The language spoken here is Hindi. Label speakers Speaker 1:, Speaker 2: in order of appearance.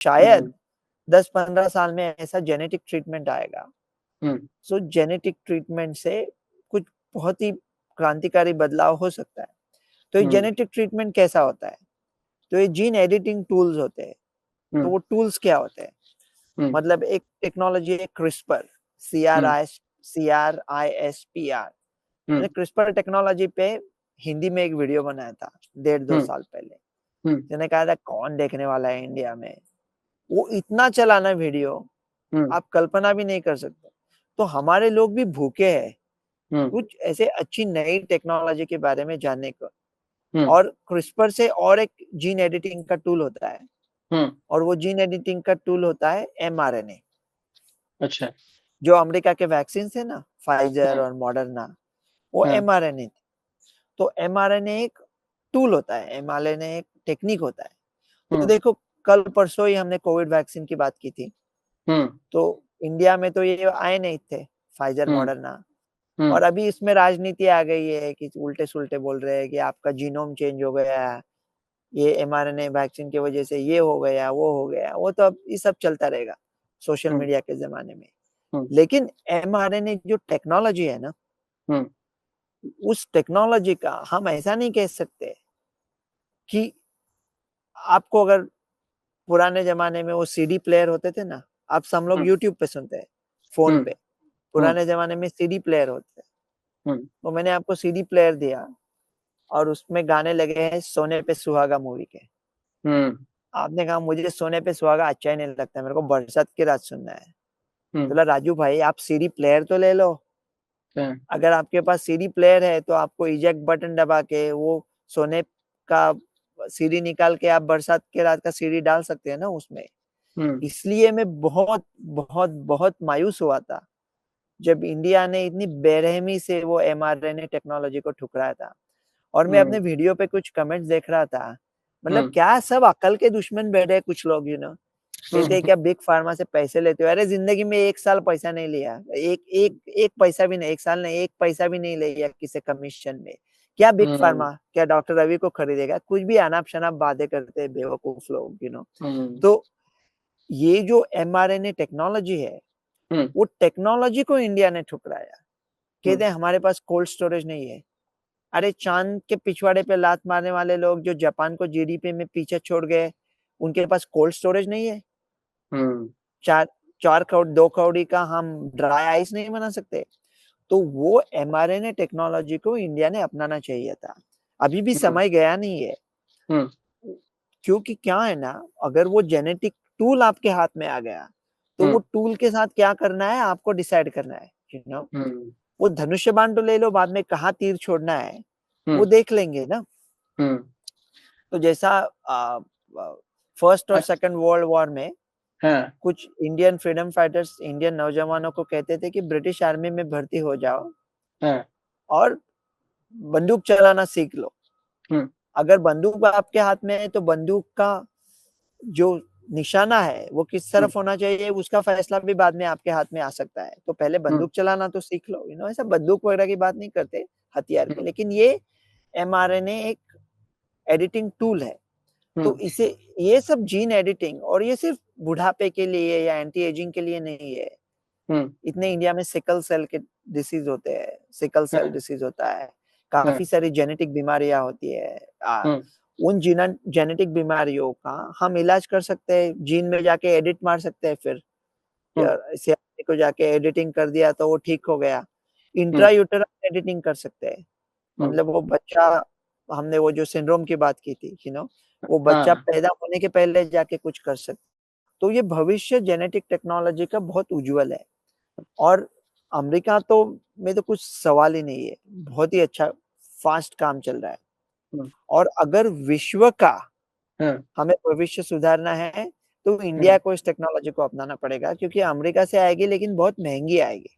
Speaker 1: शायद 10-15 साल में ऐसा जेनेटिक ट्रीटमेंट आएगा। सो जेनेटिक ट्रीटमेंट से कुछ बहुत ही क्रांतिकारी बदलाव हो सकता है। तो ये जेनेटिक ट्रीटमेंट कैसा होता है? तो ये जीन एडिटिंग टूल्स होते हैं। तो वो टूल्स क्या होते हैं? मतलब एक टेक्नोलॉजी है क्रिस्पर, CRISPR। मैंने क्रिस्पर टेक्नोलॉजी पे हिंदी में एक वीडियो बनाया था 1.5-2 साल पहले। मैंने कहा था कौन देखने वाला है इंडिया में, वो इतना चला ना वीडियो, आप कल्पना भी नहीं कर सकते। तो हमारे लोग भी भूखे हैं कुछ ऐसे अच्छी नई टेक्नोलॉजी के बारे में जानने को। और क्रिस्पर से और एक जीन एडिटिंग का टूल होता है, और वो जीन एडिटिंग का टूल होता है mRNA।
Speaker 2: अच्छा।
Speaker 1: जो अमेरिका के वैक्सीन है ना, फाइजर और मॉडर्ना, वो mRNA। तो mRNA एक टूल होता है, mRNA एक टेक्निक होता है। तो देखो कल परसों ही हमने कोविड वैक्सीन की बात की थी। तो इंडिया में तो ये आए नहीं थे, फाइजर मॉडर्ना। और अभी इसमें राजनीति आ गई है कि उल्टे सुल्टे बोल रहे हैं कि आपका जीनोम चेंज हो गया, ये mRNA वैक्सीन की वजह से ये हो गया, वो हो गया। वो तो अब ये सब चलता रहेगा सोशल मीडिया के जमाने में। लेकिन mRNA जो टेक्नोलॉजी है ना, उस टेक्नोलॉजी का हम ऐसा नहीं कह सकते कि आपको अगर पुराने जमाने में वो सीडी प्लेयर होते थे ना, अब सब लोग यूट्यूब पे सुनते हैं, फोन पे। पुराने जमाने में सीडी प्लेयर होते हैं। तो मैंने आपको सीडी प्लेयर दिया और उसमें गाने लगे हैं सोने पे सुहागा मूवी के। आपने कहा मुझे सोने पे सुहागा अच्छा ही नहीं लगता, मेरे को बरसात की रात सुनना है। बोला राजू भाई आप सीडी प्लेयर तो ले लो। अगर आपके पास सीडी प्लेयर है तो आपको इजेक्ट बटन दबा के वो सोने का सीडी निकाल के आप बरसात के रात का सीडी डाल सकते हैं ना उसमें। इसलिए मैं बहुत बहुत बहुत मायूस हुआ था जब इंडिया ने इतनी बेरहमी से वो mRNA टेक्नोलॉजी को ठुकराया था। और मैं अपने वीडियो पे कुछ कमेंट्स देख रहा था, मतलब क्या सब अकल के दुश्मन बैठे हैं कुछ लोग, कहते हैं क्या बिग फार्मा से पैसे लेते हो। अरे जिंदगी में 1 साल पैसा नहीं लिया, एक पैसा भी नहीं, 1 साल नहीं, 1 पैसा भी नहीं लिया किसी कमीशन में। क्या बिग फार्मा, क्या डॉक्टर रवि को खरीदेगा? कुछ भी अनाप शनाप बातें करते हैं बेवकूफ लोग। तो ये जो mRNA टेक्नोलॉजी है, वो टेक्नोलॉजी को इंडिया ने ठुकराया। कहते हैं हमारे पास कोल्ड स्टोरेज नहीं है। अरे चांद के पिछवाड़े पे लात मारने वाले लोग जो जापान को जीडीपी में पीछे छोड़ गए, उनके पास कोल्ड स्टोरेज नहीं है। 2 कौड़ी का हम ड्राई आइस नहीं बना सकते। तो वो mRNA टेक्नोलॉजी को इंडिया ने अपनाना चाहिए था। अभी भी समय गया नहीं है। क्योंकि क्या है ना, अगर वो जेनेटिक टूल आपके हाथ में आ गया तो वो टूल के साथ क्या करना है आपको डिसाइड करना है। वो धनुष्य बाण तो ले लो, बाद में कहाँ तीर छोड़ना है वो देख लेंगे ना। तो जैसा फर्स्ट और सेकंड वर्ल्ड वॉर में कुछ इंडियन फ्रीडम फाइटर्स इंडियन नौजवानों को कहते थे कि ब्रिटिश आर्मी में भर्ती हो जाओ और बंदूक चलाना सीख लो। अगर बंदूक आपके हाथ में है तो बंदूक का जो निशाना है वो किस तरफ होना चाहिए उसका फैसला भी बाद में आपके हाथ में आ सकता है। तो पहले बंदूक चलाना तो सीख लो। ऐसा बंदूक वगैरह की बात नहीं करते, हथियार की। लेकिन ये mRNA एक एडिटिंग टूल है। तो इसे ये सब जीन एडिटिंग, और ये सिर्फ बुढ़ापे के लिए या एंटी एजिंग के लिए नहीं है। इतने इंडिया में सिकल सेल के डिसीज होते हैं, सिकल सेल डिसीज होता है, काफी सारी जेनेटिक बीमारियां होती है। उन जेनेटिक बीमारियों का हम इलाज कर सकते हैं, जीन में जाके एडिट मार सकते हैं। फिर CRISPR को जाके एडिटिंग कर दिया तो वो ठीक हो गया। इंट्रायूटेरस एडिटिंग कर सकते हैं, मतलब वो बच्चा, हमने वो जो सिंड्रोम की बात की थी, वो बच्चा पैदा होने के पहले जाके कुछ कर सकते। तो ये भविष्य जेनेटिक टेक्नोलॉजी का बहुत उज्जवल है। और अमेरिका तो में तो कुछ सवाल ही नहीं है, बहुत ही अच्छा फास्ट काम चल रहा है। और अगर विश्व का हमें भविष्य सुधारना है तो इंडिया को इस टेक्नोलॉजी को अपनाना पड़ेगा, क्योंकि अमेरिका से आएगी लेकिन बहुत महंगी आएगी।